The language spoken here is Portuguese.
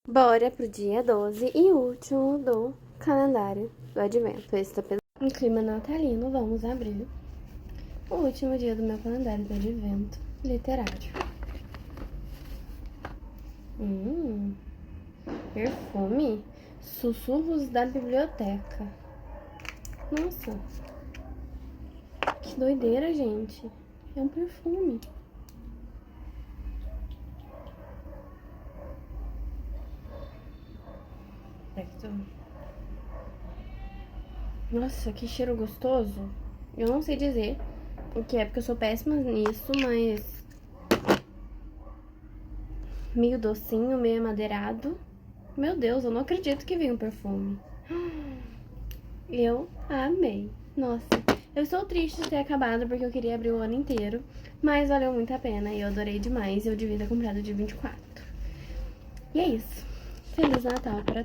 Bora pro dia 12 e último do calendário do Advento. Esse tá pesado. Em clima natalino, vamos abrir o último dia do meu calendário do Advento literário. Perfume. Sussurros da biblioteca. Nossa. Que doideira, gente. É um perfume. Nossa, que cheiro gostoso. Eu não sei dizer o que é, porque eu sou péssima nisso, mas... meio docinho, meio amadeirado. Meu Deus, eu não acredito que veio um perfume. Eu amei. Nossa, eu estou triste de ter acabado, porque eu queria abrir o ano inteiro. Mas valeu muito a pena e eu adorei demais. Eu devia ter comprado de 24. E é isso. Feliz Natal para todos.